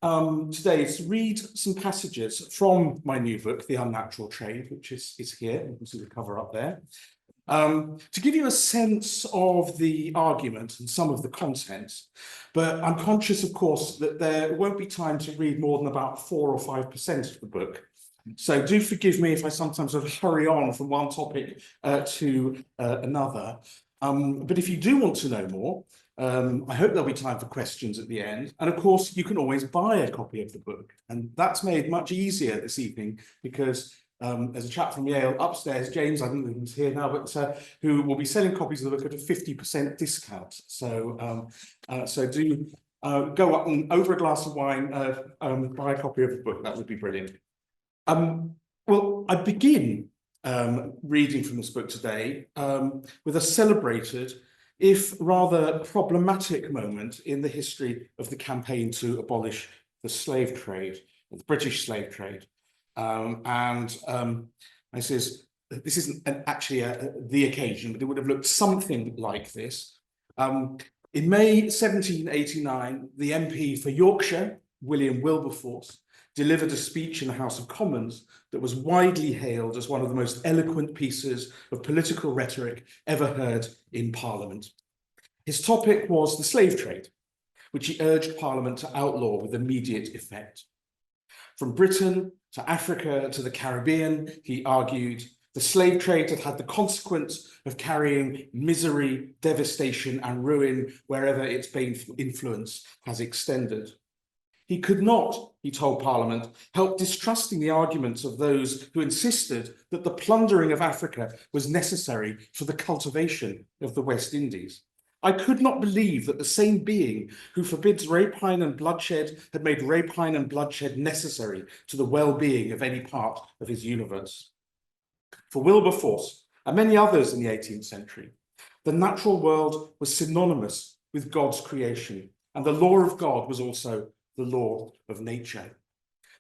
today is to read some passages from my new book, The Unnatural Trade, which is here. You can see the cover up there. To give you a sense of the argument and some of the content, but I'm conscious, of course, that there won't be time to read more than about 4 or 5% of the book. So do forgive me if I sometimes sort of hurry on from one topic to another. But if you do want to know more, I hope there'll be time for questions at the end. And of course, you can always buy a copy of the book. And that's made much easier this evening because there's a chap from Yale upstairs, James, I don't think he's here now, but who will be selling copies of the book at a 50% discount. So, so do go up and over a glass of wine, buy a copy of the book. That would be brilliant. Well, I begin reading from this book today with a celebrated, if rather problematic moment in the history of the campaign to abolish the slave trade, the British slave trade. I says, this isn't actually the occasion, but it would have looked something like this. In May 1789, the MP for Yorkshire, William Wilberforce, delivered a speech in the House of Commons that was widely hailed as one of the most eloquent pieces of political rhetoric ever heard in Parliament. His topic was the slave trade, which he urged Parliament to outlaw with immediate effect. From Britain to Africa to the Caribbean, he argued, the slave trade had had the consequence of carrying misery, devastation, and ruin wherever its baneful influence has extended. He could not, he told Parliament, help distrusting the arguments of those who insisted that the plundering of Africa was necessary for the cultivation of the West Indies. I could not believe that the same being who forbids rapine and bloodshed had made rapine and bloodshed necessary to the well-being of any part of his universe. For Wilberforce, and many others in the 18th century, the natural world was synonymous with God's creation, and the law of God was also the law of nature.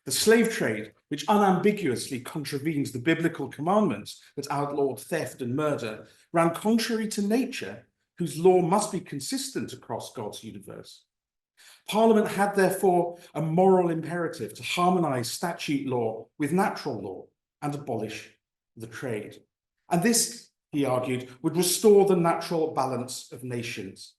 The slave trade, which unambiguously contravenes the biblical commandments that outlawed theft and murder, ran contrary to nature, whose law must be consistent across God's universe. Parliament had therefore a moral imperative to harmonise statute law with natural law and abolish the trade. And this, he argued, would restore the natural balance of nations.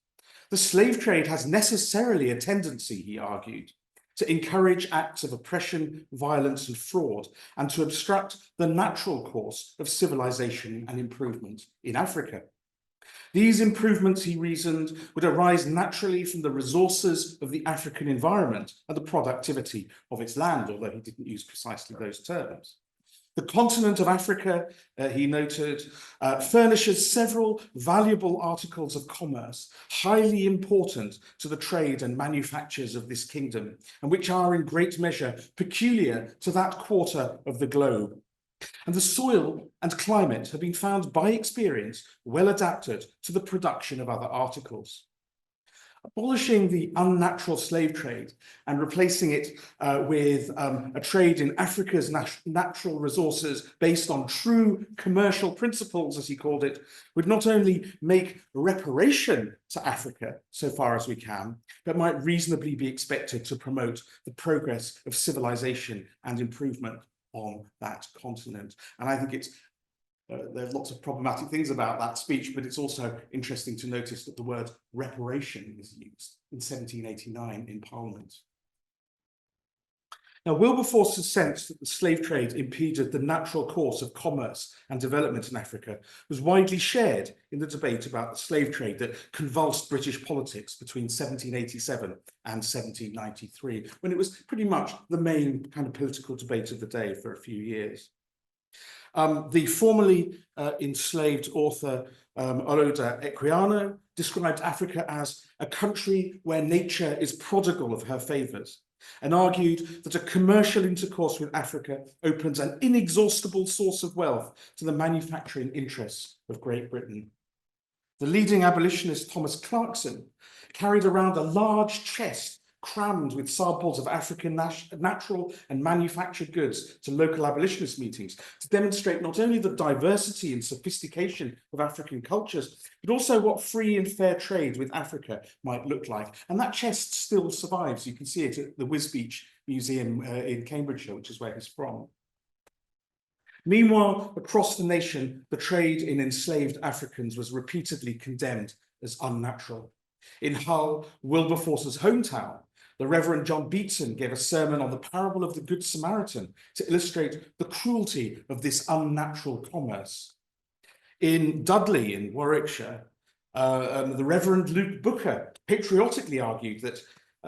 The slave trade has necessarily a tendency, he argued, to encourage acts of oppression, violence, and fraud, and to obstruct the natural course of civilization and improvement in Africa. These improvements, he reasoned, would arise naturally from the resources of the African environment and the productivity of its land, although he didn't use precisely those terms. The continent of Africa, he noted, furnishes several valuable articles of commerce, highly important to the trade and manufactures of this kingdom, and which are in great measure peculiar to that quarter of the globe. And the soil and climate have been found by experience well adapted to the production of other articles. Abolishing the unnatural slave trade and replacing it with a trade in Africa's natural resources based on true commercial principles, as he called it, would not only make reparation to Africa so far as we can, but might reasonably be expected to promote the progress of civilization and improvement on that continent. And I think it's there's lots of problematic things about that speech, but it's also interesting to notice that the word reparation is used in 1789 in Parliament. Now, Wilberforce's sense that the slave trade impeded the natural course of commerce and development in Africa was widely shared in the debate about the slave trade that convulsed British politics between 1787 and 1793, when it was pretty much the main kind of political debate of the day for a few years. The formerly enslaved author Olaudah Equiano described Africa as a country where nature is prodigal of her favours, and argued that a commercial intercourse with Africa opens an inexhaustible source of wealth to the manufacturing interests of Great Britain. The leading abolitionist Thomas Clarkson carried around a large chest crammed with samples of African natural and manufactured goods to local abolitionist meetings to demonstrate not only the diversity and sophistication of African cultures, but also what free and fair trade with Africa might look like. And that chest still survives. You can see it at the Wisbech Museum in Cambridgeshire, which is where he's from. Meanwhile, across the nation, the trade in enslaved Africans was repeatedly condemned as unnatural. In Hull, Wilberforce's hometown, the Reverend John Beatson gave a sermon on the parable of the Good Samaritan to illustrate the cruelty of this unnatural commerce. In Dudley, in Warwickshire, the Reverend Luke Booker patriotically argued that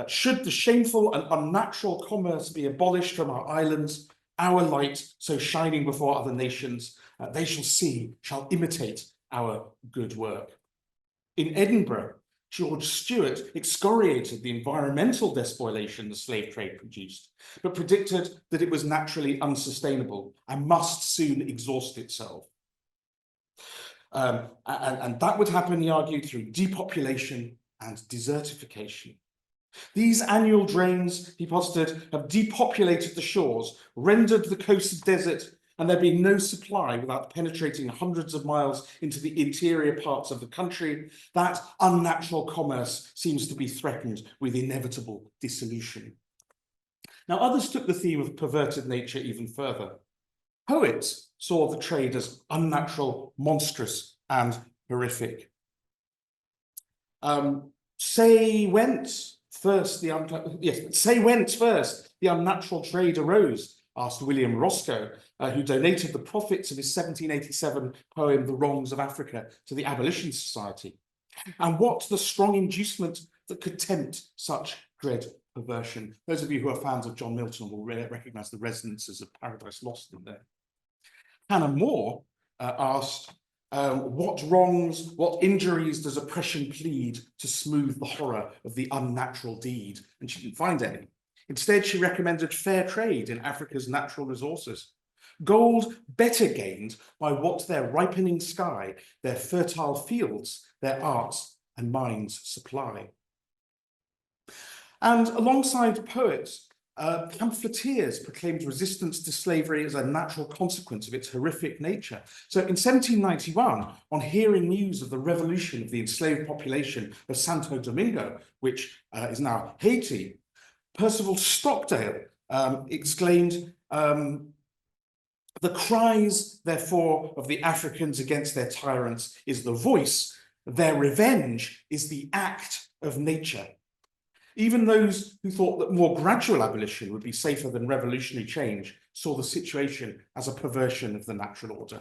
should the shameful and unnatural commerce be abolished from our islands, our light, so shining before other nations, they shall imitate our good work. In Edinburgh, George Stewart excoriated the environmental despoliation the slave trade produced, but predicted that it was naturally unsustainable and must soon exhaust itself. And that would happen, he argued, through depopulation and desertification. These annual drains, he posited, have depopulated the shores, rendered the coast desert, and there being no supply without penetrating hundreds of miles into the interior parts of the country, that unnatural commerce seems to be threatened with inevitable dissolution. Now, others took the theme of perverted nature even further. Poets saw the trade as unnatural, monstrous, and horrific. Say whence first the unnatural trade arose, asked William Roscoe, who donated the profits of his 1787 poem, The Wrongs of Africa, to the Abolition Society. And what the strong inducement that could tempt such dread perversion? Those of you who are fans of John Milton will recognise the resonances of Paradise Lost in there. Hannah More asked, what wrongs, what injuries does oppression plead to smooth the horror of the unnatural deed? And she didn't find any. Instead, she recommended fair trade in Africa's natural resources. Gold better gained by what their ripening sky, their fertile fields, their arts and minds supply. And alongside poets, pamphleteers proclaimed resistance to slavery as a natural consequence of its horrific nature. So in 1791, on hearing news of the revolution of the enslaved population of Santo Domingo, which is now Haiti, Percival Stockdale exclaimed, the cries, therefore, of the Africans against their tyrants is the voice, their revenge is the act of nature. Even those who thought that more gradual abolition would be safer than revolutionary change saw the situation as a perversion of the natural order.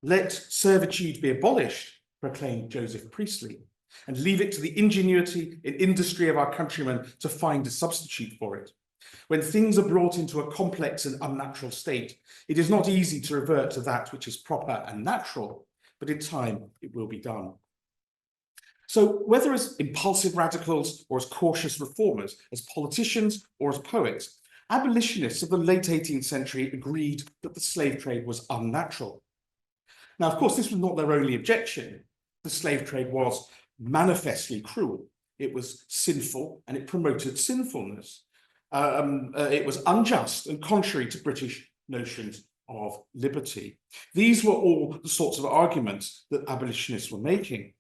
Let servitude be abolished, proclaimed Joseph Priestley, and leave it to the ingenuity and industry of our countrymen to find a substitute for it. When things are brought into a complex and unnatural state, it is not easy to revert to that which is proper and natural, but in time it will be done. So whether as impulsive radicals or as cautious reformers, as politicians or as poets, abolitionists of the late 18th century agreed that the slave trade was unnatural. Now, of course, this was not their only objection. The slave trade was manifestly cruel. It was sinful and it promoted sinfulness. It was unjust and contrary to British notions of liberty. These were all the sorts of arguments that abolitionists were making.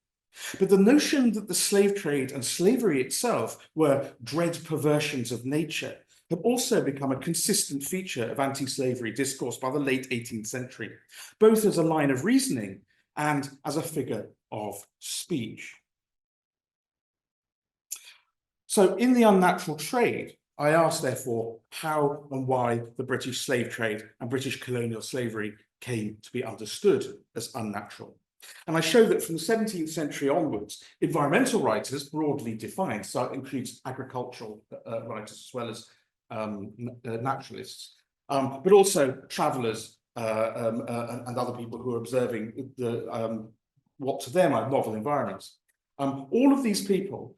But the notion that the slave trade and slavery itself were dread perversions of nature have also become a consistent feature of anti-slavery discourse by the late 18th century, both as a line of reasoning and as a figure of speech. So in the unnatural trade, I ask, therefore, how and why the British slave trade and British colonial slavery came to be understood as unnatural. And I show that from the 17th century onwards, environmental writers, broadly defined, so it includes agricultural writers as well as naturalists, but also travellers and other people who are observing what to them are novel environments. All of these people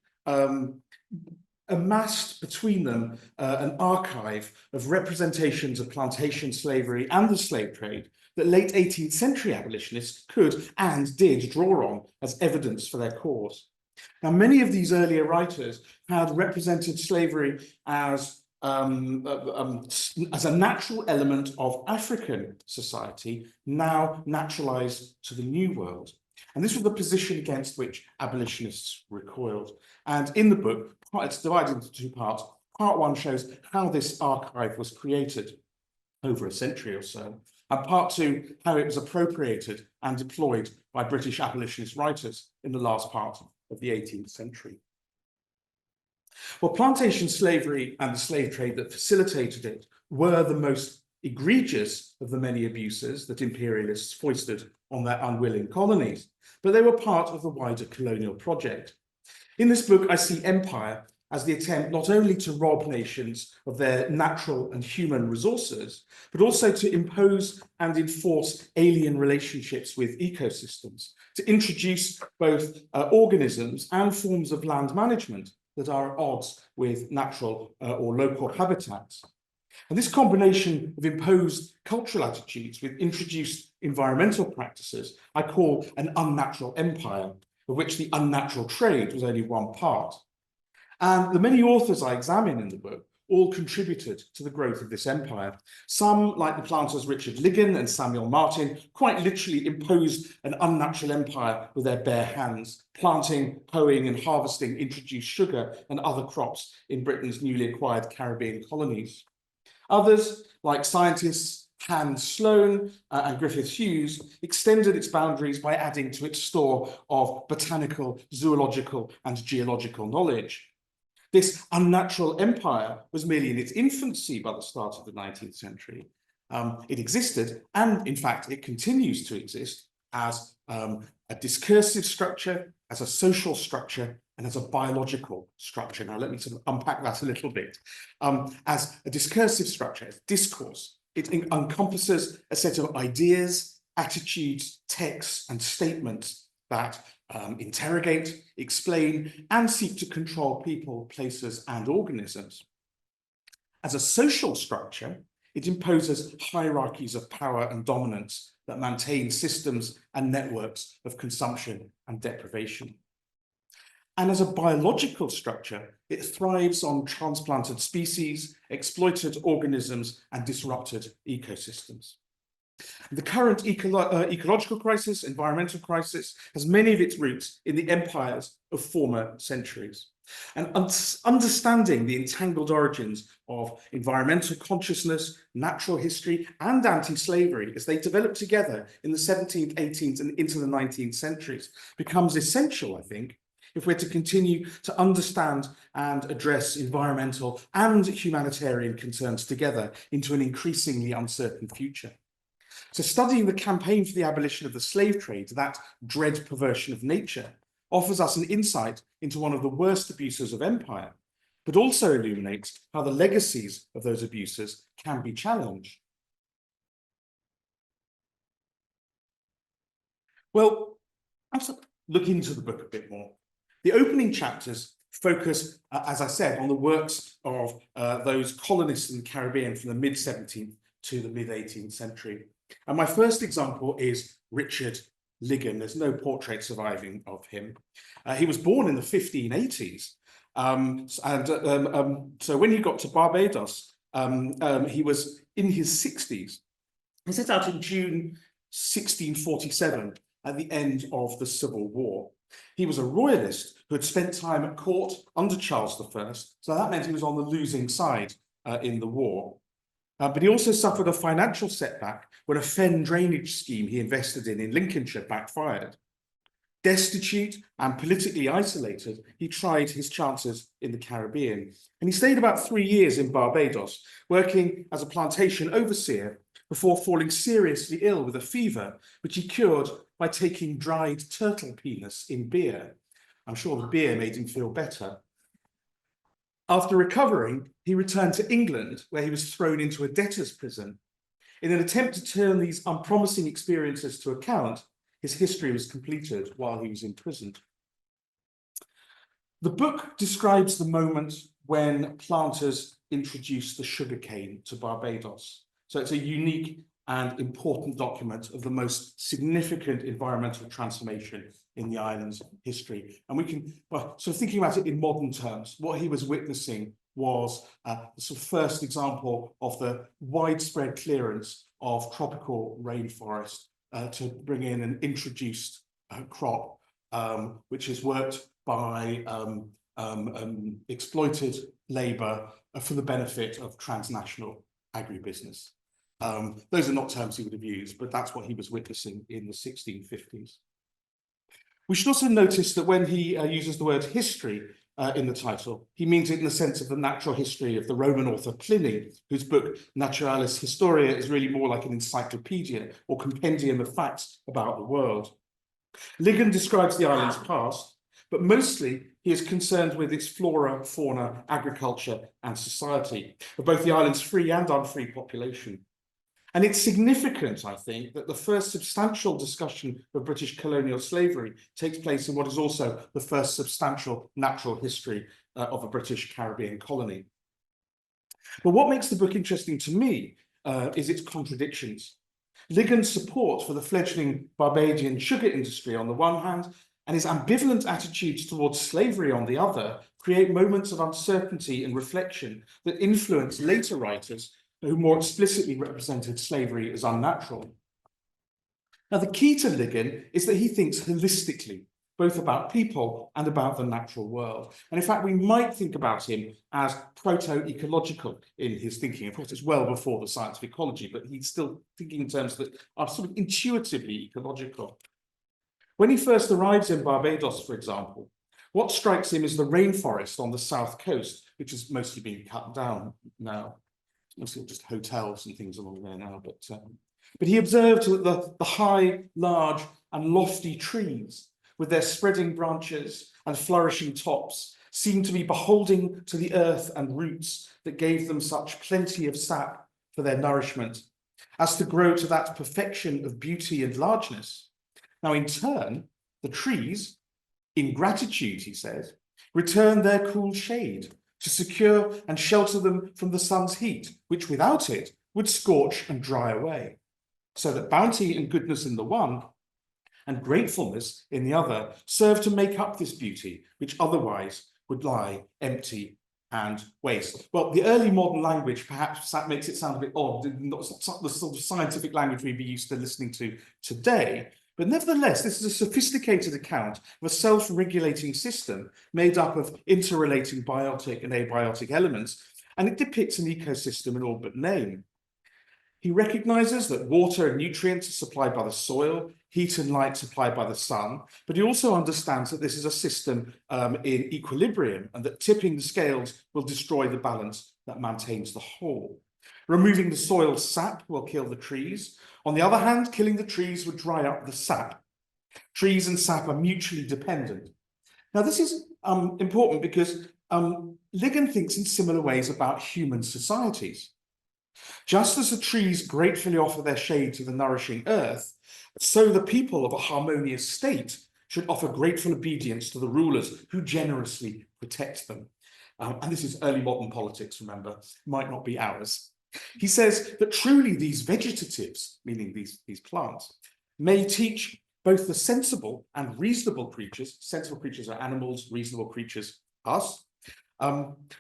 amassed between them an archive of representations of plantation slavery and the slave trade that late 18th century abolitionists could and did draw on as evidence for their cause. Now, many of these earlier writers had represented slavery as a natural element of African society, now naturalized to the New World. And this was the position against which abolitionists recoiled. And in the book, it's divided into two parts. Part one shows how this archive was created over a century or so, and part two, how it was appropriated and deployed by British abolitionist writers in the last part of the 18th century. Well, plantation slavery and the slave trade that facilitated it were the most egregious of the many abuses that imperialists foisted on their unwilling colonies, but they were part of the wider colonial project. In this book, I see empire as the attempt not only to rob nations of their natural and human resources, but also to impose and enforce alien relationships with ecosystems, to introduce both organisms and forms of land management that are at odds with natural or local habitats. And this combination of imposed cultural attitudes with introduced environmental practices, I call an unnatural empire, of which the unnatural trade was only one part. And the many authors I examine in the book all contributed to the growth of this empire. Some, like the planters Richard Ligon and Samuel Martin, quite literally imposed an unnatural empire with their bare hands, planting, hoeing and harvesting introduced sugar and other crops in Britain's newly acquired Caribbean colonies. Others, like scientists Sloane and Griffith Hughes, extended its boundaries by adding to its store of botanical, zoological and geological knowledge. This unnatural empire was merely in its infancy by the start of the 19th century. It existed, and in fact, it continues to exist as a discursive structure, as a social structure, and as a biological structure. Now, let me sort of unpack that a little bit. As a discursive structure, as discourse, it encompasses a set of ideas, attitudes, texts, and statements that interrogate, explain, and seek to control people, places, and organisms. As a social structure, it imposes hierarchies of power and dominance that maintain systems and networks of consumption and deprivation. And as a biological structure, it thrives on transplanted species, exploited organisms, and disrupted ecosystems. The current ecological crisis, environmental crisis, has many of its roots in the empires of former centuries. And understanding the entangled origins of environmental consciousness, natural history, and anti-slavery as they develop together in the 17th, 18th, and into the 19th centuries becomes essential, I think, if we're to continue to understand and address environmental and humanitarian concerns together into an increasingly uncertain future. So studying the campaign for the abolition of the slave trade, that dread perversion of nature, offers us an insight into one of the worst abuses of empire, but also illuminates how the legacies of those abuses can be challenged. Well, let's look into the book a bit more. The opening chapters focus, as I said, on the works of those colonists in the Caribbean from the mid-17th to the mid-18th century. And my first example is Richard Ligon. There's no portrait surviving of him. He was born in the 1580s. So when he got to Barbados, he was in his 60s. He set out in June 1647 at the end of the Civil War. He was a royalist who had spent time at court under Charles I, so that meant he was on the losing side in the war. But he also suffered a financial setback when a fen drainage scheme he invested in Lincolnshire backfired. Destitute and politically isolated, he tried his chances in the Caribbean. And he stayed about 3 years in Barbados, working as a plantation overseer before falling seriously ill with a fever, which he cured by taking dried turtle penis in beer. I'm sure the beer made him feel better. After recovering, he returned to England, where he was thrown into a debtor's prison. In an attempt to turn these unpromising experiences to account, his history was completed while he was imprisoned. The book describes the moment when planters introduced the sugarcane to Barbados. So it's a unique and important document of the most significant environmental transformation in the island's history. And we can, well, so thinking about it in modern terms, what he was witnessing was the sort of first example of the widespread clearance of tropical rainforest to bring in an introduced crop, which is worked by exploited labour for the benefit of transnational agribusiness. Those are not terms he would have used, but that's what he was witnessing in the 1650s. We should also notice that when he uses the word history in the title, he means it in the sense of the natural history of the Roman author Pliny, whose book Naturalis Historia is really more like an encyclopedia or compendium of facts about the world. Ligon describes the island's past, but mostly he is concerned with its flora, fauna, agriculture, and society, of both the island's free and unfree population. And it's significant, I think, that the first substantial discussion of British colonial slavery takes place in what is also the first substantial natural history of a British Caribbean colony. But what makes the book interesting to me is its contradictions. Ligon's support for the fledgling Barbadian sugar industry on the one hand, and his ambivalent attitudes towards slavery on the other, create moments of uncertainty and reflection that influence later writers who more explicitly represented slavery as unnatural. Now, the key to Ligon is that he thinks holistically, both about people and about the natural world. And in fact, we might think about him as proto-ecological in his thinking. Of course, it's well before the science of ecology, but he's still thinking in terms that are sort of intuitively ecological. When he first arrives in Barbados, for example, what strikes him is the rainforest on the south coast, which has mostly been cut down now. Mostly just hotels and things along there now, but he observed that the high, large, and lofty trees, with their spreading branches and flourishing tops, seemed to be beholding to the earth and roots that gave them such plenty of sap for their nourishment, as to grow to that perfection of beauty and largeness. Now, in turn, the trees, in gratitude, he says, return their cool shade to secure and shelter them from the sun's heat, which without it would scorch and dry away, so that bounty and goodness in the one and gratefulness in the other serve to make up this beauty, which otherwise would lie empty and waste. Well, the early modern language perhaps makes it sound a bit odd, not the sort of scientific language we'd be used to listening to today. But nevertheless, this is a sophisticated account of a self-regulating system made up of interrelating biotic and abiotic elements, and it depicts an ecosystem in all but name. He recognizes that water and nutrients are supplied by the soil, heat and light supplied by the sun, but he also understands that this is a system in equilibrium and that tipping the scales will destroy the balance that maintains the whole. Removing the soil's sap will kill the trees. On the other hand, killing the trees would dry up the sap. Trees and sap are mutually dependent. Now, this is important because Ligon thinks in similar ways about human societies. Just as the trees gratefully offer their shade to the nourishing earth, so the people of a harmonious state should offer grateful obedience to the rulers who generously protect them. And this is early modern politics, remember, might not be ours. He says that truly these vegetatives, meaning these plants, may teach both the sensible and reasonable creatures, sensible creatures are animals, reasonable creatures, us,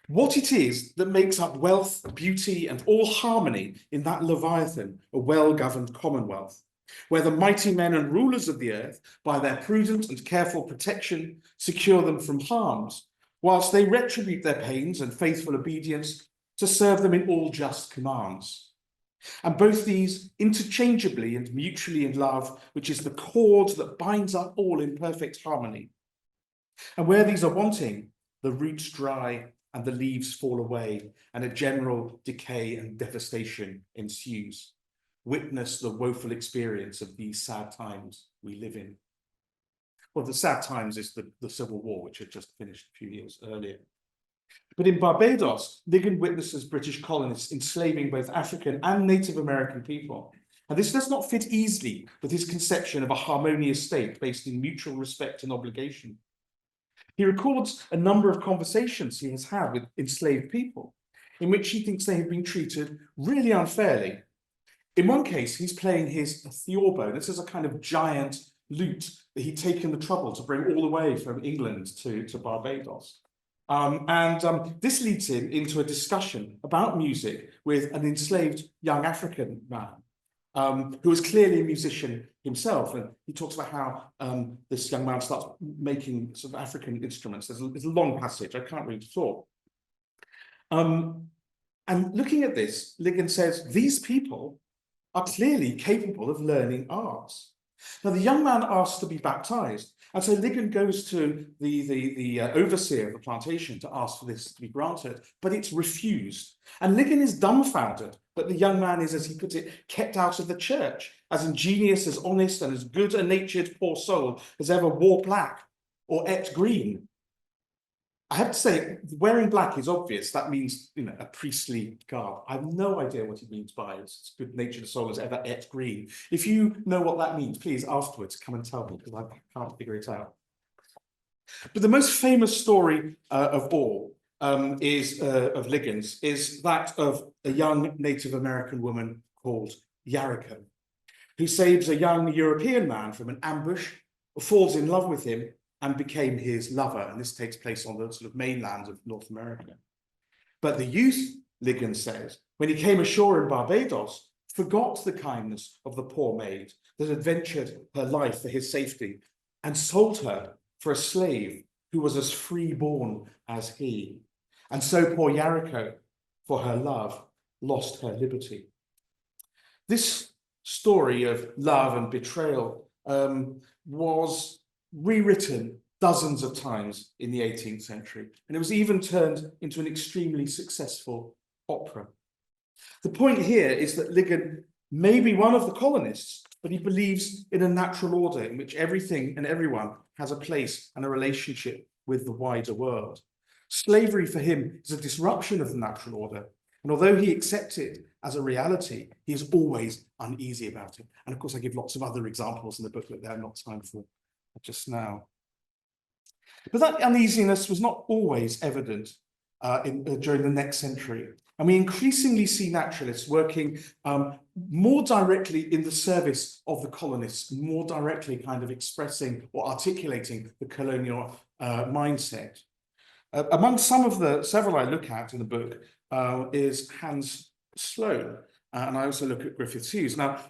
what it is that makes up wealth, beauty, and all harmony in that Leviathan, a well-governed commonwealth, where the mighty men and rulers of the earth, by their prudent and careful protection, secure them from harms, whilst they retribute their pains and faithful obedience to serve them in all just commands. And both these interchangeably and mutually in love, which is the cord that binds up all in perfect harmony. And where these are wanting, the roots dry and the leaves fall away, and a general decay and devastation ensues. Witness the woeful experience of these sad times we live in. Well, the sad times is the Civil War, which had just finished a few years earlier. But in Barbados, Ligon witnesses British colonists enslaving both African and Native American people. And this does not fit easily with his conception of a harmonious state based in mutual respect and obligation. He records a number of conversations he has had with enslaved people, in which he thinks they have been treated really unfairly. In one case, he's playing his theorbo. This is a kind of giant lute that he'd taken the trouble to bring all the way from England to Barbados. This leads him into a discussion about music with an enslaved young African man who was clearly a musician himself. And he talks about how this young man starts making sort of African instruments. There's a long passage, I can't read it all. And looking at this, Ligon says, these people are clearly capable of learning arts. Now, the young man asks to be baptized, and so Ligon goes to the overseer of the plantation to ask for this to be granted, but it's refused. And Ligon is dumbfounded that the young man is, as he puts it, kept out of the church, as ingenious, as honest, and as good a natured poor soul as ever wore black or ate green. I have to say, wearing black is obvious. That means, you know, a priestly garb. I have no idea what he means by as good-natured soul as ever ate green. If you know what that means, please afterwards come and tell me, because I can't figure it out. But the most famous story of all of Ligon's is that of a young Native American woman called Yarrico, who saves a young European man from an ambush, falls in love with him, and became his lover. And this takes place on the sort of mainland of North America. But the youth, Ligon says, when he came ashore in Barbados, forgot the kindness of the poor maid that had ventured her life for his safety and sold her for a slave who was as free-born as he. And so poor Yarrico, for her love, lost her liberty. This story of love and betrayal was rewritten dozens of times in the 18th century, and it was even turned into an extremely successful opera. The point here is that Ligon may be one of the colonists, but he believes in a natural order in which everything and everyone has a place and a relationship with the wider world. Slavery for him is a disruption of the natural order, and although he accepts it as a reality, he is always uneasy about it. And of course, I give lots of other examples in the booklet there, not time for just now. But that uneasiness was not always evident during the next century. And we increasingly see naturalists working more directly in the service of the colonists, more directly kind of expressing or articulating the colonial mindset. Among several I look at in the book is Hans Sloane, and I also look at Griffith Hughes. Now,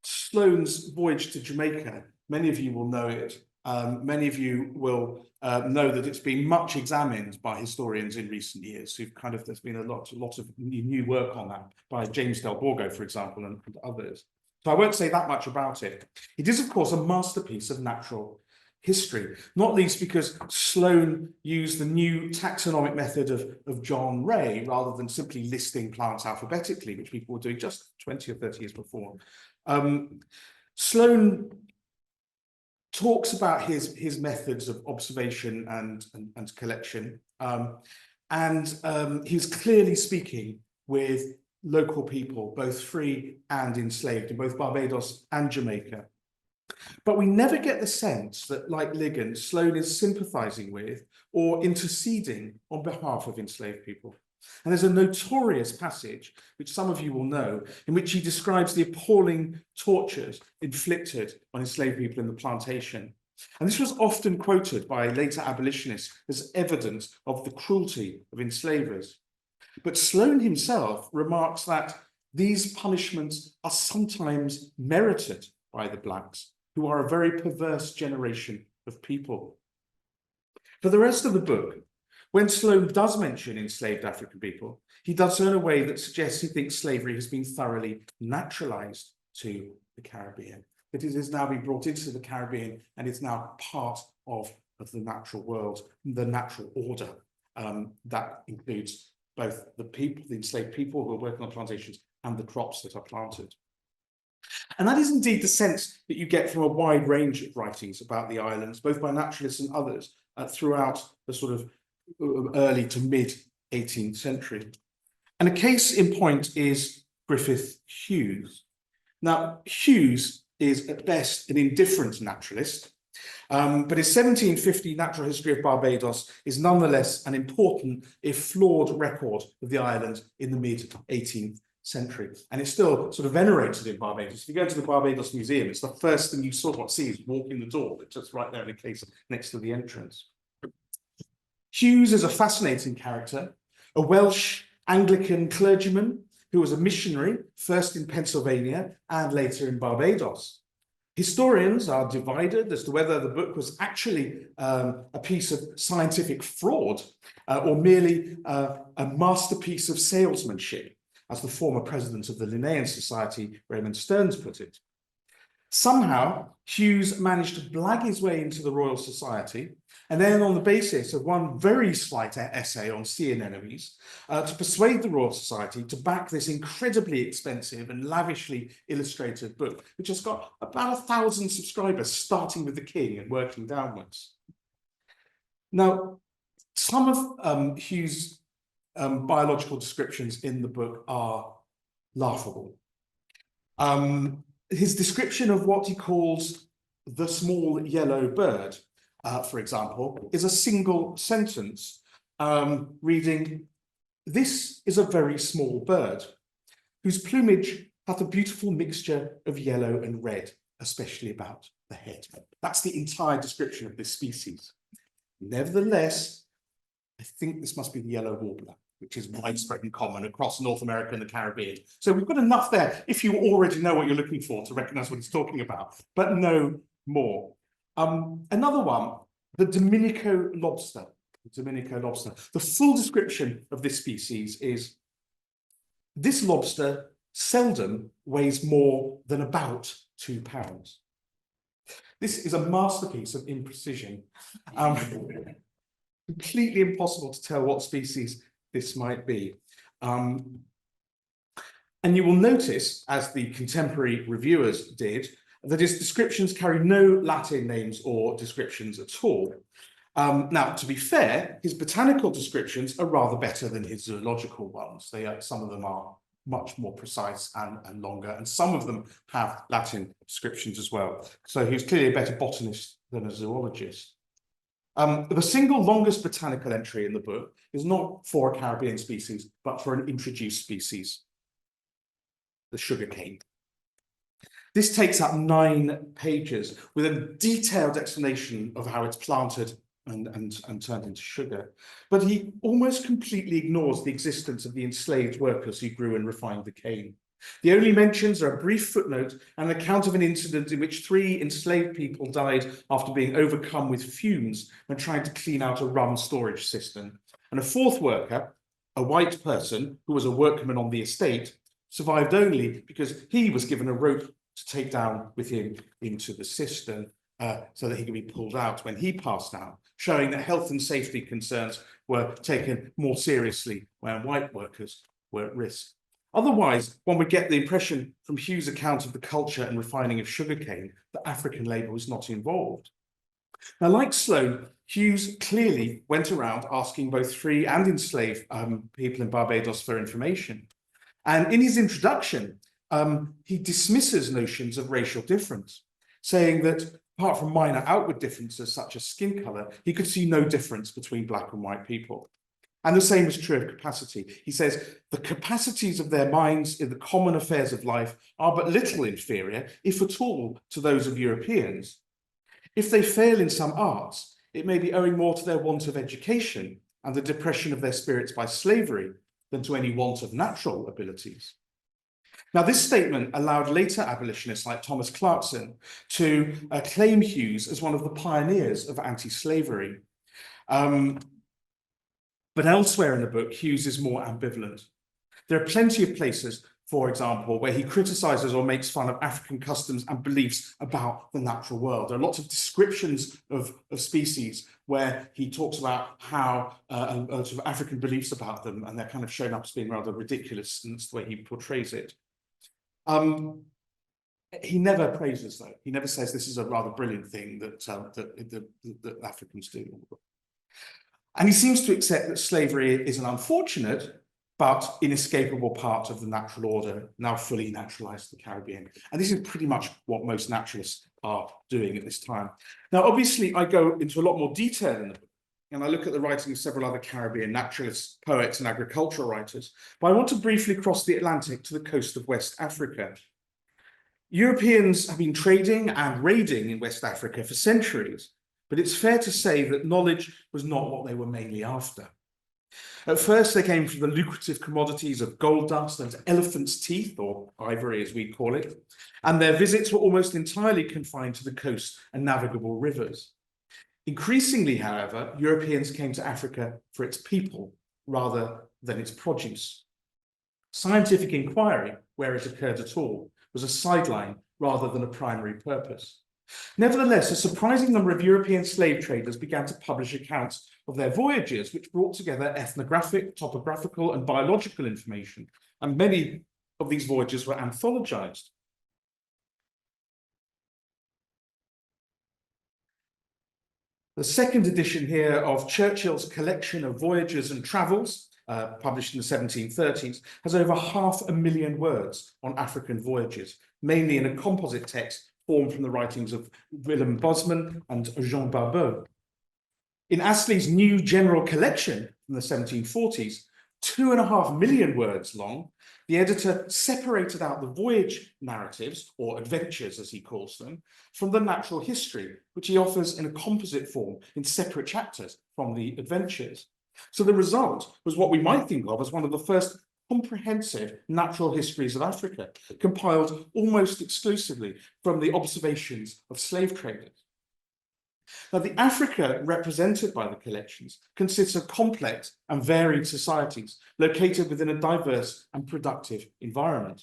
Sloane's voyage to Jamaica, many of you will know it. Many of you will know that it's been much examined by historians in recent years. There's been a lot of new work on that by James Del Borgo, for example, and others. So I won't say that much about it. It is, of course, a masterpiece of natural history, not least because Sloane used the new taxonomic method of John Ray rather than simply listing plants alphabetically, which people were doing just 20 or 30 years before. Sloane talks about his methods of observation and collection, he's clearly speaking with local people, both free and enslaved, in both Barbados and Jamaica. But we never get the sense that, like Ligon, Sloane is sympathizing with or interceding on behalf of enslaved people. And there's a notorious passage, which some of you will know, in which he describes the appalling tortures inflicted on enslaved people in the plantation. And this was often quoted by later abolitionists as evidence of the cruelty of enslavers. But Sloane himself remarks that these punishments are sometimes merited by the blacks, who are a very perverse generation of people. For the rest of the book, when Sloane does mention enslaved African people, he does so in a way that suggests he thinks slavery has been thoroughly naturalized to the Caribbean, that it has now been brought into the Caribbean and is now part of the natural world, the natural order. That includes both the enslaved people who are working on plantations and the crops that are planted. And that is indeed the sense that you get from a wide range of writings about the islands, both by naturalists and others, throughout the sort of early to mid-18th century. And a case in point is Griffith Hughes. Now, Hughes is at best an indifferent naturalist, but his 1750 Natural History of Barbados is nonetheless an important, if flawed, record of the island in the mid-18th century, and it's still sort of venerated in Barbados. If you go to the Barbados Museum, it's the first thing you sort of see is walking the door. It's just right there in the case next to the entrance. Hughes is a fascinating character, a Welsh Anglican clergyman who was a missionary, first in Pennsylvania and later in Barbados. Historians are divided as to whether the book was actually a piece of scientific fraud or merely a masterpiece of salesmanship, as the former president of the Linnean Society, Raymond Stearns, put it. Somehow, Hughes managed to blag his way into the Royal Society, and then on the basis of one very slight essay on sea anemones, to persuade the Royal Society to back this incredibly expensive and lavishly illustrated book, which has got about 1,000 subscribers, starting with the king and working downwards. Now, some of Hughes' biological descriptions in the book are laughable. His description of what he calls the small yellow bird, for example, is a single sentence reading, "This is a very small bird, whose plumage hath a beautiful mixture of yellow and red, especially about the head." That's the entire description of this species. Nevertheless, I think this must be the yellow warbler, which is widespread and common across North America and the Caribbean. So we've got enough there, if you already know what you're looking for, to recognize what he's talking about, but no more. Another one, the Dominico lobster. The full description of this species is, "This lobster seldom weighs more than about 2 pounds." This is a masterpiece of imprecision. Completely impossible to tell what species this might be. And you will notice, as the contemporary reviewers did, that his descriptions carry no Latin names or descriptions at all. Now, to be fair, his botanical descriptions are rather better than his zoological ones. Some of them are much more precise and longer, and some of them have Latin descriptions as well. So he's clearly a better botanist than a zoologist. The single longest botanical entry in the book is not for a Caribbean species, but for an introduced species, the sugarcane. This takes up 9 pages with a detailed explanation of how it's planted and turned into sugar. But he almost completely ignores the existence of the enslaved workers who grew and refined the cane. The only mentions are a brief footnote and an account of an incident in which 3 enslaved people died after being overcome with fumes when trying to clean out a rum storage cistern. And a 4th worker, a white person who was a workman on the estate, survived only because he was given a rope to take down with him into the cistern so that he could be pulled out when he passed out, showing that health and safety concerns were taken more seriously when white workers were at risk. Otherwise, one would get the impression from Hughes' account of the culture and refining of sugarcane that African labour was not involved. Now, like Sloane, Hughes clearly went around asking both free and enslaved people in Barbados for information. And in his introduction, he dismisses notions of racial difference, saying that apart from minor outward differences such as skin colour, he could see no difference between black and white people. And the same is true of capacity. He says, the capacities of their minds in the common affairs of life are but little inferior, if at all, to those of Europeans. If they fail in some arts, it may be owing more to their want of education and the depression of their spirits by slavery than to any want of natural abilities. Now, this statement allowed later abolitionists like Thomas Clarkson to claim Hughes as one of the pioneers of anti-slavery. But elsewhere in the book, Hughes is more ambivalent. There are plenty of places, for example, where he criticizes or makes fun of African customs and beliefs about the natural world. There are lots of descriptions of species where he talks about how sort of African beliefs about them, and they're kind of shown up as being rather ridiculous, and that's the way he portrays it. He never praises, though. He never says this is a rather brilliant thing that Africans do. And he seems to accept that slavery is an unfortunate but inescapable part of the natural order, now fully naturalized in the Caribbean. And this is pretty much what most naturalists are doing at this time. Now, obviously, I go into a lot more detail in the book, and I look at the writing of several other Caribbean naturalists, poets, and agricultural writers, but I want to briefly cross the Atlantic to the coast of West Africa. Europeans have been trading and raiding in West Africa for centuries, but it's fair to say that knowledge was not what they were mainly after. At first, they came from the lucrative commodities of gold dust and elephant's teeth, or ivory as we call it, and their visits were almost entirely confined to the coast and navigable rivers. Increasingly, however, Europeans came to Africa for its people rather than its produce. Scientific inquiry, where it occurred at all, was a sideline rather than a primary purpose. Nevertheless, a surprising number of European slave traders began to publish accounts of their voyages, which brought together ethnographic, topographical, and biological information, and many of these voyages were anthologized. The second edition here of Churchill's collection of voyages and travels, published in the 1730s, has over 500,000 words on African voyages, mainly in a composite text formed from the writings of Willem Bosman and Jean Barbeau. In Astley's new general collection from the 1740s, 2.5 million words long, the editor separated out the voyage narratives, or adventures as he calls them, from the natural history, which he offers in a composite form in separate chapters from the adventures. So the result was what we might think of as one of the first comprehensive natural histories of Africa, compiled almost exclusively from the observations of slave traders. Now, the Africa represented by the collections consists of complex and varied societies located within a diverse and productive environment.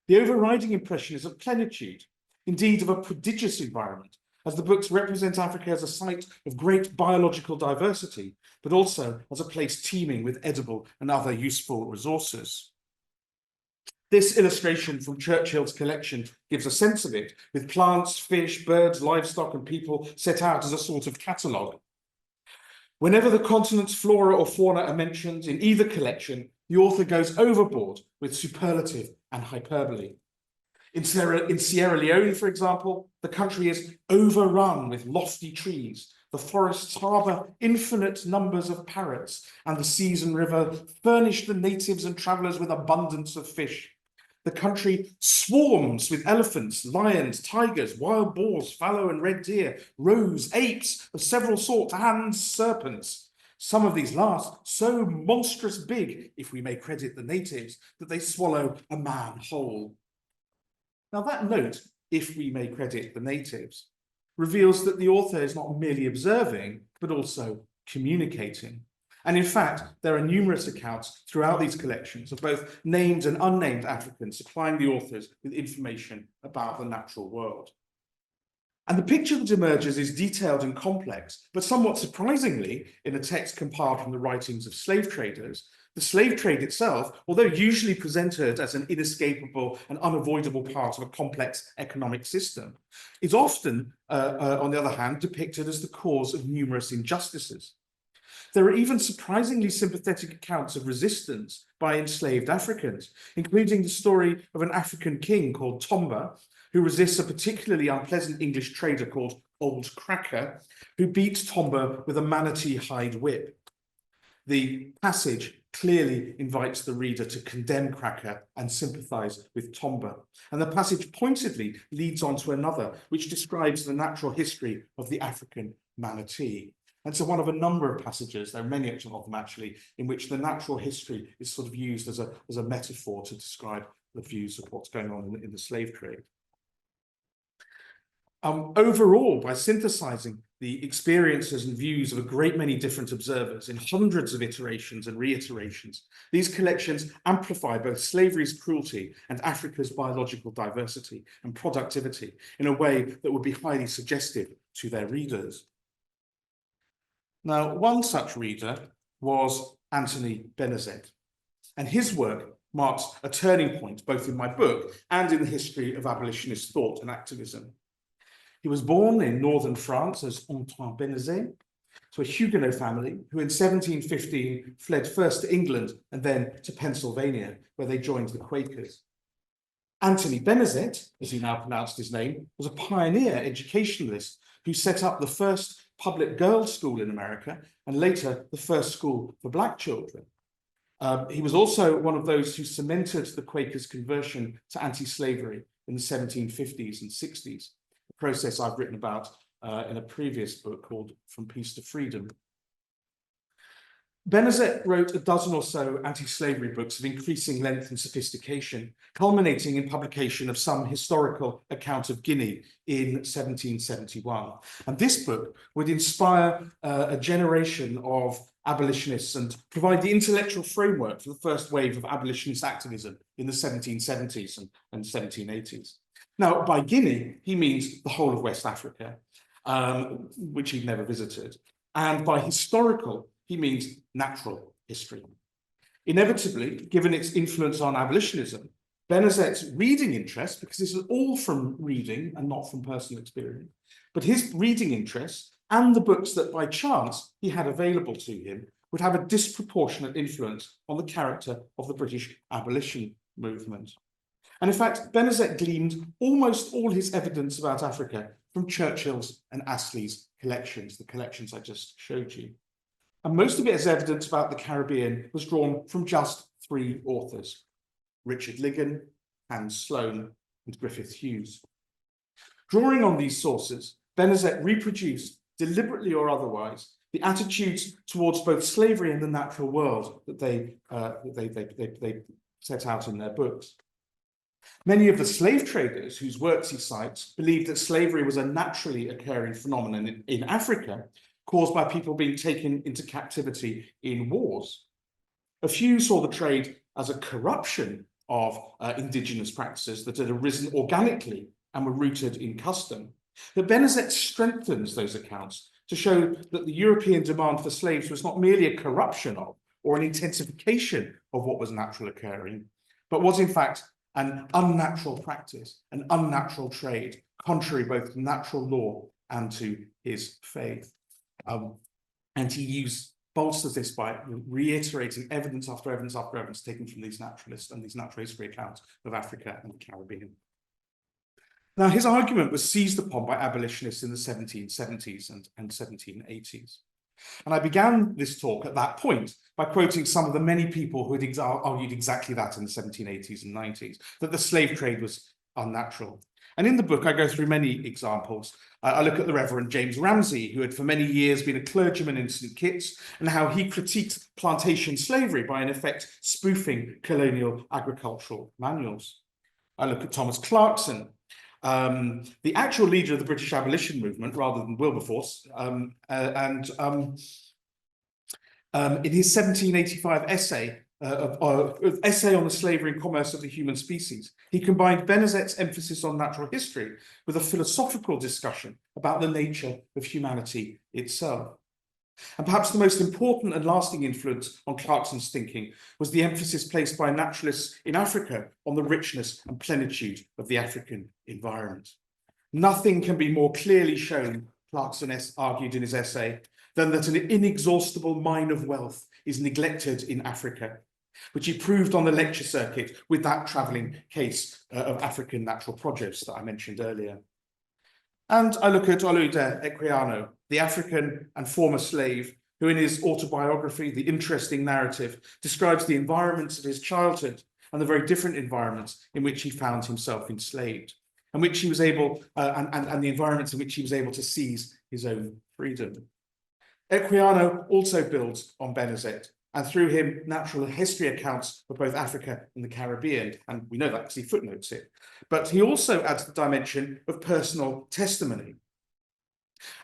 The overriding impression is of plenitude, indeed of a prodigious environment, as the books represent Africa as a site of great biological diversity, but also as a place teeming with edible and other useful resources. This illustration from Churchill's collection gives a sense of it, with plants, fish, birds, livestock, and people set out as a sort of catalogue. Whenever the continent's flora or fauna are mentioned in either collection, the author goes overboard with superlative and hyperbole. In Sierra Leone, for example, the country is overrun with lofty trees. The forests harbour infinite numbers of parrots, and the seas and river furnish the natives and travellers with abundance of fish. The country swarms with elephants, lions, tigers, wild boars, fallow and red deer, roes, apes of several sorts, and serpents. Some of these last so monstrous big, if we may credit the natives, that they swallow a man whole. Now that note, if we may credit the natives, reveals that the author is not merely observing, but also communicating. And in fact, there are numerous accounts throughout these collections of both named and unnamed Africans supplying the authors with information about the natural world. And the picture that emerges is detailed and complex, but somewhat surprisingly, in a text compiled from the writings of slave traders, the slave trade itself, although usually presented as an inescapable and unavoidable part of a complex economic system, is often, on the other hand, depicted as the cause of numerous injustices. There are even surprisingly sympathetic accounts of resistance by enslaved Africans, including the story of an African king called Tomba, who resists a particularly unpleasant English trader called Old Cracker, who beats Tomba with a manatee hide whip. The passage clearly invites the reader to condemn Cracker and sympathise with Tomba. And the passage pointedly leads on to another, which describes the natural history of the African manatee. And so one of a number of passages, there are many of them actually, in which the natural history is sort of used as a metaphor to describe the views of what's going on in the slave trade. Overall, by synthesizing the experiences and views of a great many different observers in hundreds of iterations and reiterations, these collections amplify both slavery's cruelty and Africa's biological diversity and productivity in a way that would be highly suggestive to their readers. Now, one such reader was Anthony Benezet, and his work marks a turning point both in my book and in the history of abolitionist thought and activism. He was born in northern France as Anthony Benezet, to a Huguenot family who in 1715 fled first to England and then to Pennsylvania, where they joined the Quakers. Anthony Benezet, as he now pronounced his name, was a pioneer educationalist who set up the first public girls' school in America, and later the first school for black children. He was also one of those who cemented the Quakers' conversion to anti-slavery in the 1750s and 60s, a process I've written about in a previous book called From Peace to Freedom. Benezet wrote a dozen or so anti-slavery books of increasing length and sophistication, culminating in publication of some historical account of Guinea in 1771. And this book would inspire a generation of abolitionists and provide the intellectual framework for the first wave of abolitionist activism in the 1770s and 1780s. Now, by Guinea, he means the whole of West Africa, which he'd never visited. And by historical, he means natural history. Inevitably, given its influence on abolitionism, Benezet's reading interest, because this is all from reading and not from personal experience, but his reading interest and the books that by chance he had available to him would have a disproportionate influence on the character of the British abolition movement. And in fact, Benezet gleaned almost all his evidence about Africa from Churchill's and Astley's collections, the collections I just showed you. And most of it as evidence about the Caribbean was drawn from just three authors: Richard Ligon, Sloane, and Griffith Hughes. Drawing on these sources, Benezet reproduced, deliberately or otherwise, the attitudes towards both slavery and the natural world that they set out in their books. Many of the slave traders whose works he cites believed that slavery was a naturally occurring phenomenon in Africa, caused by people being taken into captivity in wars. A few saw the trade as a corruption of indigenous practices that had arisen organically and were rooted in custom. But Benezet strengthens those accounts to show that the European demand for slaves was not merely a corruption of or an intensification of what was natural occurring, but was in fact an unnatural practice, an unnatural trade, contrary both to natural law and to his faith. And he bolsters this by reiterating evidence after evidence after evidence taken from these naturalists and these natural history accounts of Africa and the Caribbean. Now, his argument was seized upon by abolitionists in the 1770s and 1780s. And I began this talk at that point by quoting some of the many people who had argued exactly that in the 1780s and 90s, that the slave trade was unnatural. And in the book, I go through many examples. I look at the Reverend James Ramsey, who had for many years been a clergyman in St. Kitts, and how he critiqued plantation slavery by, in effect, spoofing colonial agricultural manuals. I look at Thomas Clarkson, the actual leader of the British abolition movement, rather than Wilberforce, in his 1785 essay, essay on the slavery and commerce of the human species, he combined Benezet's emphasis on natural history with a philosophical discussion about the nature of humanity itself. And perhaps the most important and lasting influence on Clarkson's thinking was the emphasis placed by naturalists in Africa on the richness and plenitude of the African environment. Nothing can be more clearly shown, Clarkson argued in his essay, than that an inexhaustible mine of wealth is neglected in Africa, which he proved on the lecture circuit with that travelling case of African natural produce that I mentioned earlier. And I look at Olaudah Equiano, the African and former slave, who in his autobiography, The Interesting Narrative, describes the environments of his childhood and the very different environments in which he found himself enslaved, and which he was able, and the environments in which he was able to seize his own freedom. Equiano also builds on Benezet, and through him, natural history accounts of both Africa and the Caribbean, and we know that because he footnotes it. But he also adds the dimension of personal testimony.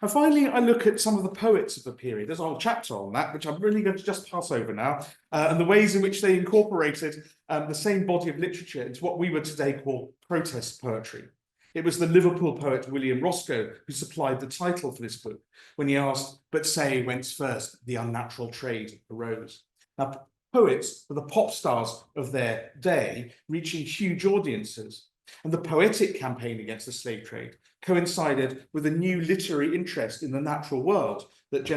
And finally, I look at some of the poets of the period. There's a whole chapter on that, which I'm really going to just pass over now, and the ways in which they incorporated the same body of literature into what we would today call protest poetry. It was the Liverpool poet William Roscoe who supplied the title for this book when he asked, "But say whence first the unnatural trade arose." Now, poets were the pop stars of their day, reaching huge audiences. And the poetic campaign against the slave trade coincided with a new literary interest in the natural world that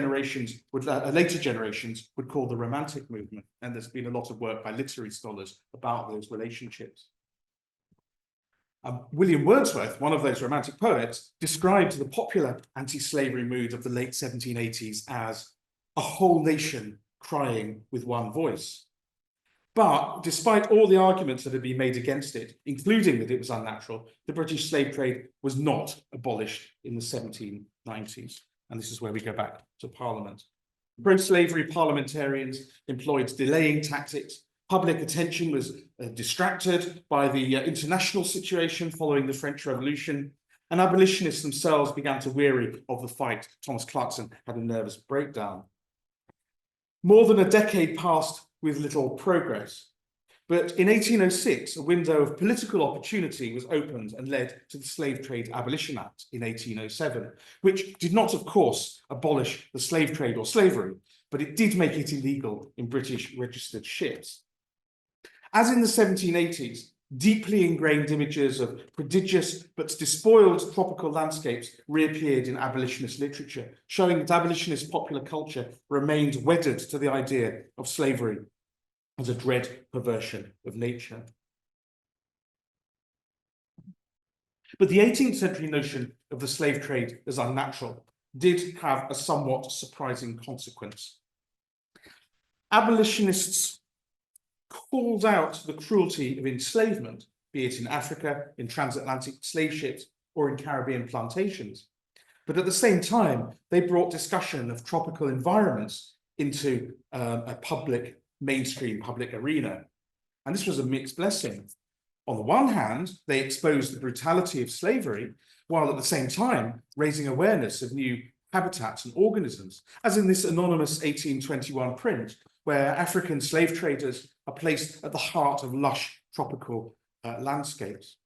later generations would call the Romantic movement. And there's been a lot of work by literary scholars about those relationships. William Wordsworth, one of those romantic poets, described the popular anti-slavery mood of the late 1780s as a whole nation crying with one voice. But despite all the arguments that had been made against it, including that it was unnatural, the British slave trade was not abolished in the 1790s. And this is where we go back to Parliament. Pro-slavery parliamentarians employed delaying tactics. Public attention was distracted by the international situation following the French Revolution, and abolitionists themselves began to weary of the fight. Thomas Clarkson had a nervous breakdown. More than a decade passed with little progress, but in 1806, a window of political opportunity was opened and led to the Slave Trade Abolition Act in 1807, which did not, of course, abolish the slave trade or slavery, but it did make it illegal in British registered ships. As in the 1780s, deeply ingrained images of prodigious but despoiled tropical landscapes reappeared in abolitionist literature, showing that abolitionist popular culture remained wedded to the idea of slavery as a dread perversion of nature. But the 18th century notion of the slave trade as unnatural did have a somewhat surprising consequence. Abolitionists called out the cruelty of enslavement, be it in Africa, in transatlantic slave ships, or in Caribbean plantations. But at the same time, they brought discussion of tropical environments into a mainstream public arena. And this was a mixed blessing. On the one hand, they exposed the brutality of slavery, while at the same time raising awareness of new habitats and organisms, as in this anonymous 1821 print, where African slave traders are placed at the heart of lush tropical landscapes.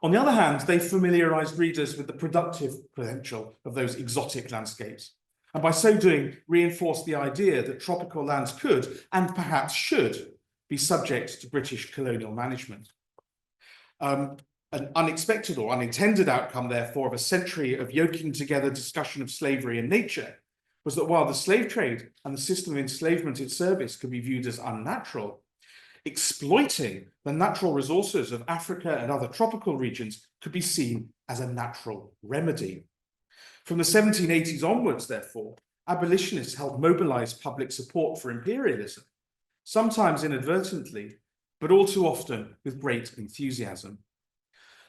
On the other hand, they familiarized readers with the productive potential of those exotic landscapes, and by so doing, reinforced the idea that tropical lands could, and perhaps should, be subject to British colonial management. An unexpected or unintended outcome, therefore, of a century of yoking together discussion of slavery and nature was that while the slave trade and the system of enslavement in service could be viewed as unnatural, exploiting the natural resources of Africa and other tropical regions could be seen as a natural remedy. From the 1780s onwards, therefore, abolitionists helped mobilize public support for imperialism, sometimes inadvertently, but all too often with great enthusiasm.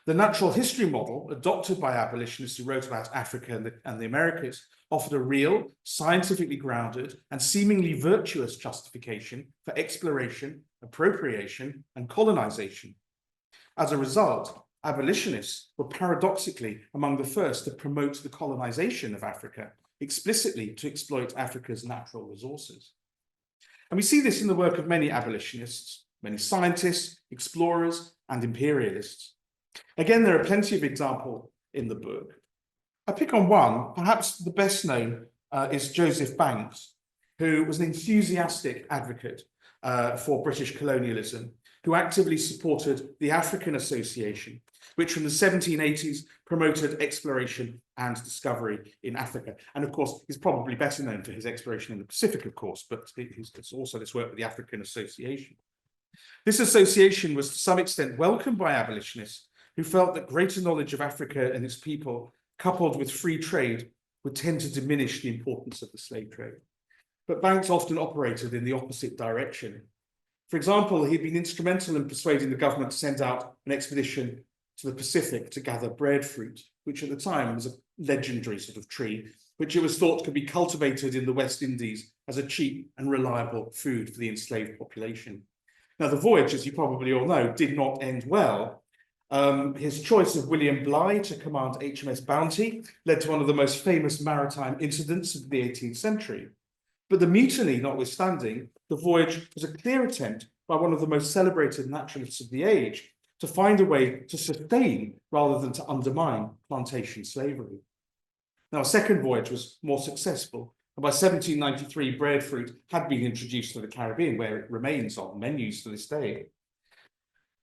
The natural history model adopted by abolitionists who wrote about Africa and the Americas offered a real, scientifically grounded, and seemingly virtuous justification for exploration, appropriation, and colonization. As a result, abolitionists were paradoxically among the first to promote the colonization of Africa, explicitly to exploit Africa's natural resources. And we see this in the work of many abolitionists, many scientists, explorers, and imperialists. Again, there are plenty of examples in the book. I pick on one, perhaps the best known is Joseph Banks, who was an enthusiastic advocate for British colonialism, who actively supported the African Association, which from the 1780s promoted exploration and discovery in Africa. And of course, he's probably better known for his exploration in the Pacific, of course, but it's also this work with the African Association. This association was to some extent welcomed by abolitionists, who felt that greater knowledge of Africa and its people, coupled with free trade, would tend to diminish the importance of the slave trade. But Banks often operated in the opposite direction. For example, he'd been instrumental in persuading the government to send out an expedition to the Pacific to gather breadfruit, which at the time was a legendary sort of tree, which it was thought could be cultivated in the West Indies as a cheap and reliable food for the enslaved population. Now, the voyage, as you probably all know, did not end well. His choice of William Bligh to command HMS Bounty led to one of the most famous maritime incidents of the 18th century. But the mutiny notwithstanding, the voyage was a clear attempt by one of the most celebrated naturalists of the age to find a way to sustain rather than to undermine plantation slavery. Now, a second voyage was more successful, and by 1793, breadfruit had been introduced to the Caribbean, where it remains on menus to this day.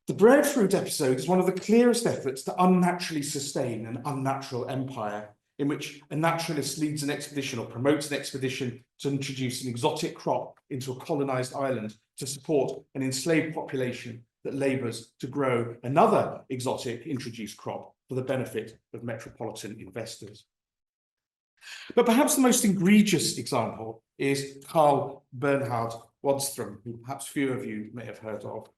The breadfruit episode is one of the clearest efforts to unnaturally sustain an unnatural empire, in which a naturalist leads an expedition or promotes an expedition to introduce an exotic crop into a colonized island to support an enslaved population that labours to grow another exotic introduced crop for the benefit of metropolitan investors. But perhaps the most egregious example is Carl Bernhard Wadström, who perhaps few of you may have heard of.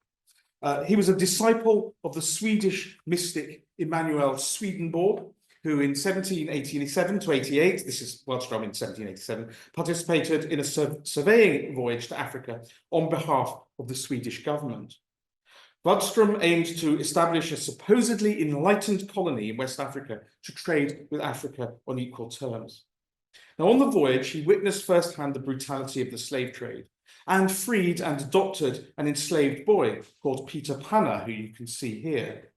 He was a disciple of the Swedish mystic Emanuel Swedenborg, who in 1787 to 88, this is Wadström in 1787, participated in a surveying voyage to Africa on behalf of the Swedish government. Wadström aimed to establish a supposedly enlightened colony in West Africa to trade with Africa on equal terms. Now, on the voyage, he witnessed firsthand the brutality of the slave trade and freed and adopted an enslaved boy called Peter Panner, who you can see here.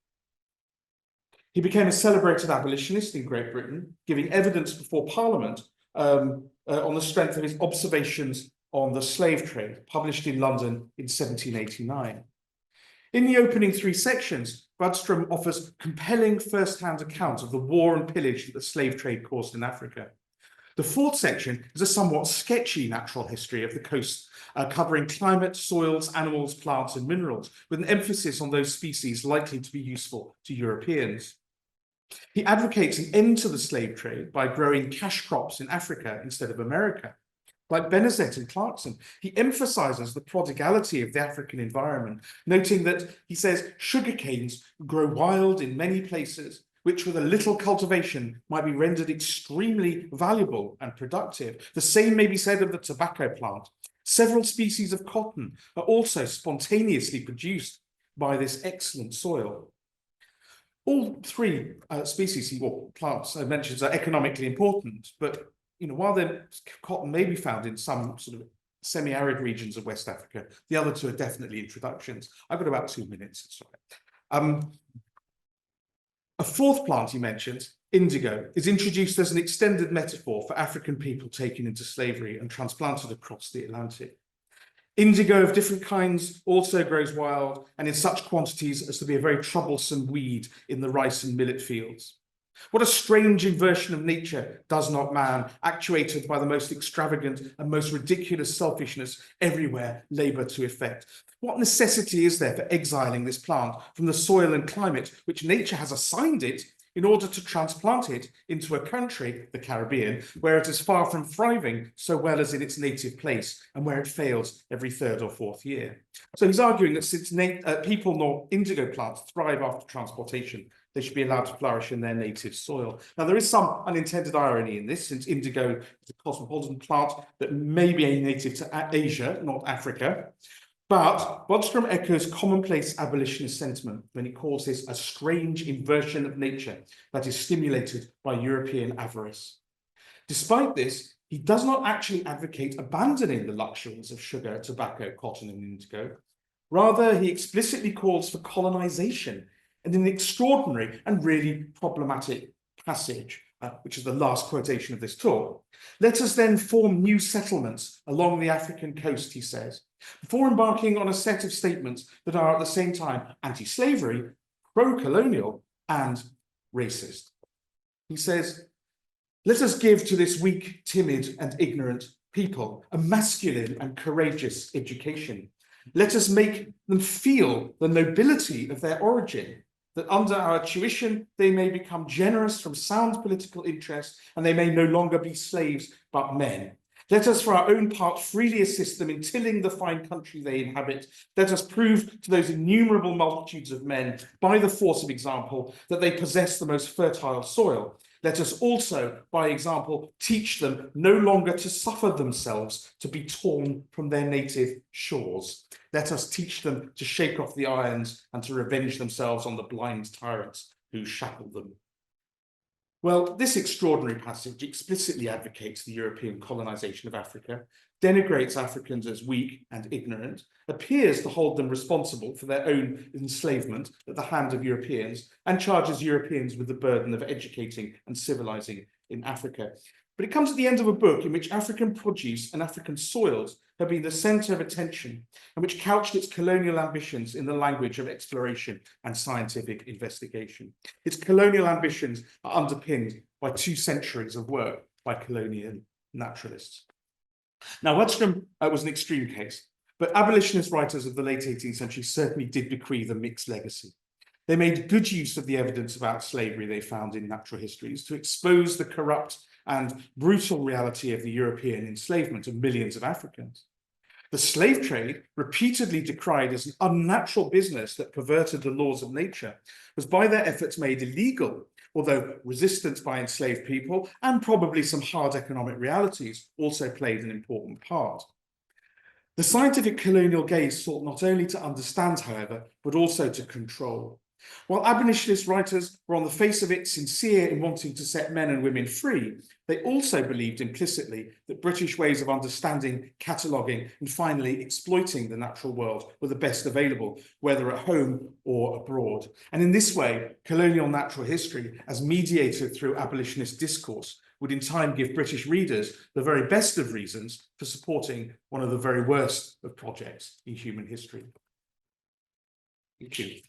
He became a celebrated abolitionist in Great Britain, giving evidence before Parliament on the strength of his observations on the slave trade, published in London in 1789. In the opening three sections, Wadström offers compelling first-hand accounts of the war and pillage that the slave trade caused in Africa. The fourth section is a somewhat sketchy natural history of the coast, covering climate, soils, animals, plants, and minerals, with an emphasis on those species likely to be useful to Europeans. He advocates an end to the slave trade by growing cash crops in Africa instead of America. Like Benezet and Clarkson, he emphasizes the prodigality of the African environment, noting that, he says, sugar canes grow wild in many places, which with a little cultivation might be rendered extremely valuable and productive. The same may be said of the tobacco plant. Several species of cotton are also spontaneously produced by this excellent soil. All three species or plants I mentioned are economically important, but while the cotton may be found in some sort of semi-arid regions of West Africa, the other two are definitely introductions. I've got about 2 minutes. Sorry. A fourth plant he mentions, indigo, is introduced as an extended metaphor for African people taken into slavery and transplanted across the Atlantic. Indigo of different kinds also grows wild and in such quantities as to be a very troublesome weed in the rice and millet fields. What a strange inversion of nature does not man, actuated by the most extravagant and most ridiculous selfishness everywhere, labour to effect? What necessity is there for exiling this plant from the soil and climate which nature has assigned it in order to transplant it into a country, the Caribbean, where it is far from thriving so well as in its native place and where it fails every third or fourth year? So he's arguing that since people nor indigo plants thrive after transportation, they should be allowed to flourish in their native soil. Now, there is some unintended irony in this, since indigo is a cosmopolitan plant that may be native to Asia, not Africa. But Wadström echoes commonplace abolitionist sentiment when he calls this a strange inversion of nature that is stimulated by European avarice. Despite this, he does not actually advocate abandoning the luxuries of sugar, tobacco, cotton, and indigo. Rather, he explicitly calls for colonization in an extraordinary and really problematic passage, which is the last quotation of this talk. Let us then form new settlements along the African coast, he says, before embarking on a set of statements that are at the same time anti-slavery, pro-colonial, and racist. He says, let us give to this weak, timid, and ignorant people a masculine and courageous education. Let us make them feel the nobility of their origin, that under our tuition they may become generous from sound political interest, and they may no longer be slaves but men. Let us for our own part freely assist them in tilling the fine country they inhabit. Let us prove to those innumerable multitudes of men by the force of example that they possess the most fertile soil. Let us also, by example, teach them no longer to suffer themselves to be torn from their native shores. Let us teach them to shake off the irons and to revenge themselves on the blind tyrants who shackle them. Well, this extraordinary passage explicitly advocates the European colonization of Africa, denigrates Africans as weak and ignorant, appears to hold them responsible for their own enslavement at the hand of Europeans, and charges Europeans with the burden of educating and civilizing in Africa. But it comes at the end of a book in which African produce and African soils have been the center of attention, and which couched its colonial ambitions in the language of exploration and scientific investigation. Its colonial ambitions are underpinned by 2 centuries of work by colonial naturalists. Now, Wadström was an extreme case. But abolitionist writers of the late 18th century certainly did bequeath a mixed legacy. They made good use of the evidence about slavery they found in natural histories to expose the corrupt and brutal reality of the European enslavement of millions of Africans. The slave trade, repeatedly decried as an unnatural business that perverted the laws of nature, was by their efforts made illegal, although resistance by enslaved people and probably some hard economic realities also played an important part. The scientific colonial gaze sought not only to understand, however, but also to control. While abolitionist writers were on the face of it sincere in wanting to set men and women free, they also believed implicitly that British ways of understanding, cataloguing, and finally exploiting the natural world were the best available, whether at home or abroad. And in this way, colonial natural history, as mediated through abolitionist discourse, would in time give British readers the very best of reasons for supporting one of the very worst of projects in human history. Thank you.